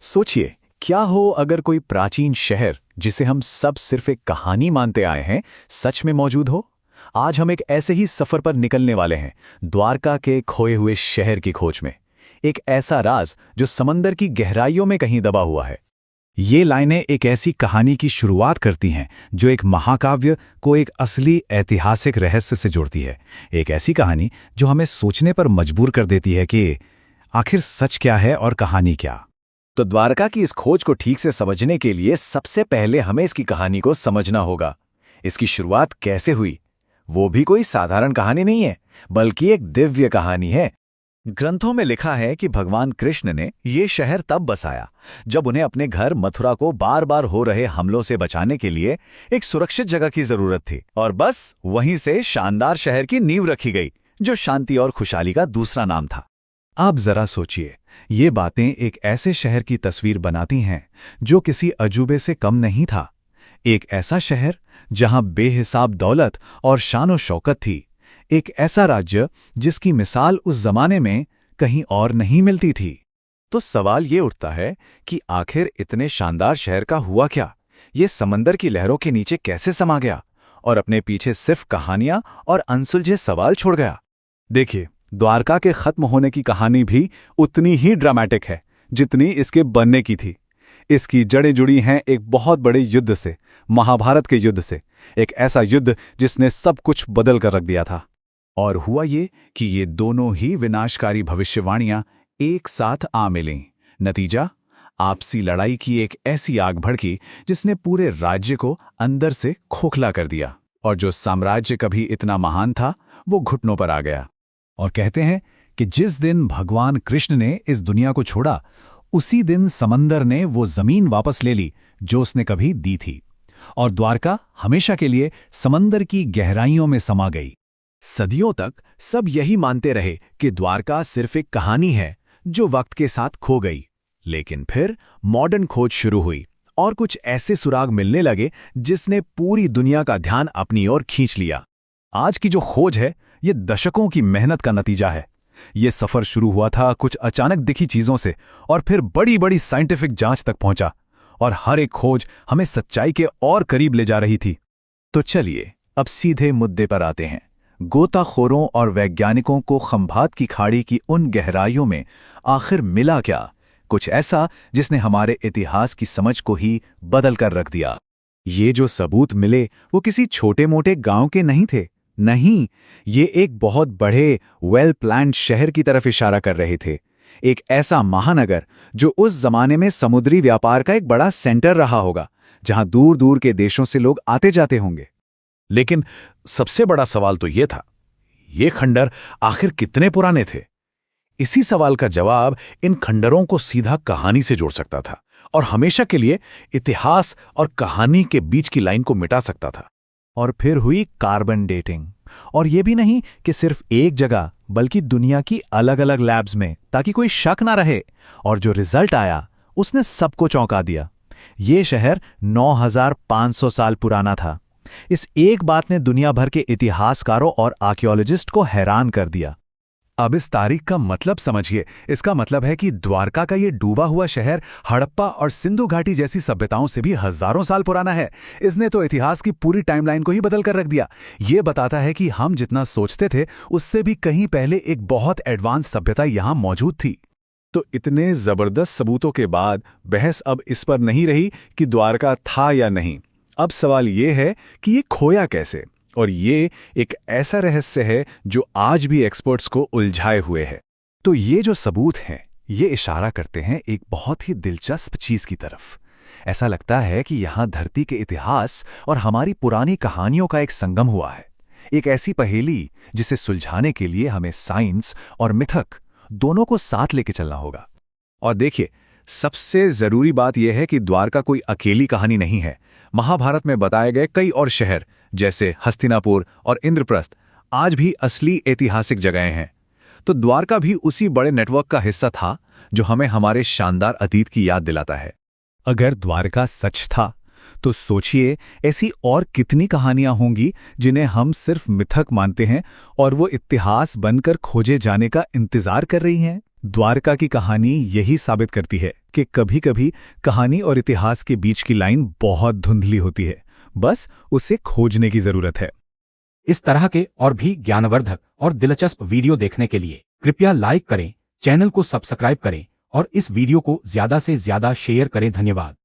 सोचिए, क्या हो अगर कोई प्राचीन शहर जिसे हम सब सिर्फ एक कहानी मानते आए हैं, सच में मौजूद हो। आज हम एक ऐसे ही सफर पर निकलने वाले हैं, द्वारका के खोए हुए शहर की खोज में। एक ऐसा राज जो समंदर की गहराइयों में कहीं दबा हुआ है। ये लाइनें एक ऐसी कहानी की शुरुआत करती हैं जो एक महाकाव्य को एक असली ऐतिहासिक रहस्य से जोड़ती है। एक ऐसी कहानी जो हमें सोचने पर मजबूर कर देती है कि आखिर सच क्या है और कहानी क्या। तो द्वारका की इस खोज को ठीक से समझने के लिए सबसे पहले हमें इसकी कहानी को समझना होगा। इसकी शुरुआत कैसे हुई? वो भी कोई साधारण कहानी नहीं है, बल्कि एक दिव्य कहानी है। ग्रंथों में लिखा है कि भगवान कृष्ण ने ये शहर तब बसाया जब उन्हें अपने घर मथुरा को बार बार हो रहे हमलों से बचाने के लिए एक सुरक्षित जगह की जरूरत थी। और बस वहीं से शानदार शहर की नींव रखी गई, जो शांति और खुशहाली का दूसरा नाम था। आप जरा सोचिए, ये बातें एक ऐसे शहर की तस्वीर बनाती हैं जो किसी अजूबे से कम नहीं था। एक ऐसा शहर जहां बेहिसाब दौलत और शान शौकत थी। एक ऐसा राज्य जिसकी मिसाल उस जमाने में कहीं और नहीं मिलती थी। तो सवाल ये उठता है कि आखिर इतने शानदार शहर का हुआ क्या? ये समंदर की लहरों के नीचे कैसे समा गया और अपने पीछे सिर्फ कहानियां और अनसुलझे सवाल छोड़ गया? देखिए, द्वारका के खत्म होने की कहानी भी उतनी ही ड्रामेटिक है जितनी इसके बनने की थी। इसकी जड़ें जुड़ी हैं एक बहुत बड़े युद्ध से, महाभारत के युद्ध से। एक ऐसा युद्ध जिसने सब कुछ बदल कर रख दिया था। और हुआ ये कि ये दोनों ही विनाशकारी भविष्यवाणियां एक साथ आ मिलीं। नतीजा, आपसी लड़ाई की एक ऐसी आग भड़की जिसने पूरे राज्य को अंदर से खोखला कर दिया। और जो साम्राज्य कभी इतना महान था, वो घुटनों पर आ गया। और कहते हैं कि जिस दिन भगवान कृष्ण ने इस दुनिया को छोड़ा, उसी दिन समंदर ने वो जमीन वापस ले ली जो उसने कभी दी थी। और द्वारका हमेशा के लिए समंदर की गहराइयों में समा गई। सदियों तक सब यही मानते रहे कि द्वारका सिर्फ एक कहानी है जो वक्त के साथ खो गई। लेकिन फिर मॉडर्न खोज शुरू हुई और कुछ ऐसे सुराग मिलने लगे जिसने पूरी दुनिया का ध्यान अपनी ओर खींच लिया। आज की जो खोज है, ये दशकों की मेहनत का नतीजा है। ये सफर शुरू हुआ था कुछ अचानक दिखी चीजों से और फिर बड़ी बड़ी साइंटिफिक जांच तक पहुंचा। और हर एक खोज हमें सच्चाई के और करीब ले जा रही थी। तो चलिए अब सीधे मुद्दे पर आते हैं। गोताखोरों और वैज्ञानिकों को खंभात की खाड़ी की उन गहराइयों में आखिर मिला क्या? कुछ ऐसा जिसने हमारे इतिहास की समझ को ही बदल कर रख दिया। ये जो सबूत मिले वो किसी छोटे मोटे गांव के नहीं थे। नहीं, ये एक बहुत बड़े वेल प्लान्ड शहर की तरफ इशारा कर रहे थे। एक ऐसा महानगर जो उस जमाने में समुद्री व्यापार का एक बड़ा सेंटर रहा होगा, जहां दूर दूर के देशों से लोग आते जाते होंगे। लेकिन सबसे बड़ा सवाल तो ये था, ये खंडर आखिर कितने पुराने थे? इसी सवाल का जवाब इन खंडरों को सीधा कहानी से जोड़ सकता था और हमेशा के लिए इतिहास और कहानी के बीच की लाइन को मिटा सकता था। और फिर हुई कार्बन डेटिंग। और ये भी नहीं कि सिर्फ एक जगह, बल्कि दुनिया की अलग अलग लैब्स में, ताकि कोई शक ना रहे। और जो रिजल्ट आया उसने सबको चौंका दिया। ये शहर 9500 साल पुराना था। इस एक बात ने दुनिया भर के इतिहासकारों और आर्कियोलॉजिस्ट को हैरान कर दिया। अब इस तारीख का मतलब समझिए। इसका मतलब है कि द्वारका का ये डूबा हुआ शहर हड़प्पा और सिंधु घाटी जैसी सभ्यताओं से भी हजारों साल पुराना है। इसने तो इतिहास की पूरी टाइमलाइन को ही बदल कर रख दिया। ये बताता है कि हम जितना सोचते थे उससे भी कहीं पहले एक बहुत एडवांस सभ्यता यहां मौजूद थी। तो इतने जबरदस्त सबूतों के बाद बहस अब इस पर नहीं रही कि द्वारका था या नहीं। अब सवाल ये है कि ये खोया कैसे? और ये एक ऐसा रहस्य है जो आज भी एक्सपर्ट्स को उलझाए हुए है। तो ये जो सबूत हैं, ये इशारा करते हैं एक बहुत ही दिलचस्प चीज की तरफ। ऐसा लगता है कि यहां धरती के इतिहास और हमारी पुरानी कहानियों का एक संगम हुआ है। एक ऐसी पहेली जिसे सुलझाने के लिए हमें साइंस और मिथक दोनों को साथ लेके चलना होगा। और देखिए, सबसे जरूरी बात यह है कि द्वारका कोई अकेली कहानी नहीं है। महाभारत में बताए गए कई और शहर जैसे हस्तिनापुर और इंद्रप्रस्थ आज भी असली ऐतिहासिक जगहें हैं। तो द्वारका भी उसी बड़े नेटवर्क का हिस्सा था जो हमें हमारे शानदार अतीत की याद दिलाता है। अगर द्वारका सच था तो सोचिए ऐसी और कितनी कहानियां होंगी जिन्हें हम सिर्फ मिथक मानते हैं और वो इतिहास बनकर खोजे जाने का इंतजार कर रही हैं। द्वारका की कहानी यही साबित करती है कि कभी-कभी कहानी और इतिहास के बीच की लाइन बहुत धुंधली होती है, बस उसे खोजने की जरूरत है। इस तरह के और भी ज्ञानवर्धक और दिलचस्प वीडियो देखने के लिए कृपया लाइक करें, चैनल को सब्सक्राइब करें और इस वीडियो को ज्यादा से ज्यादा शेयर करें। धन्यवाद।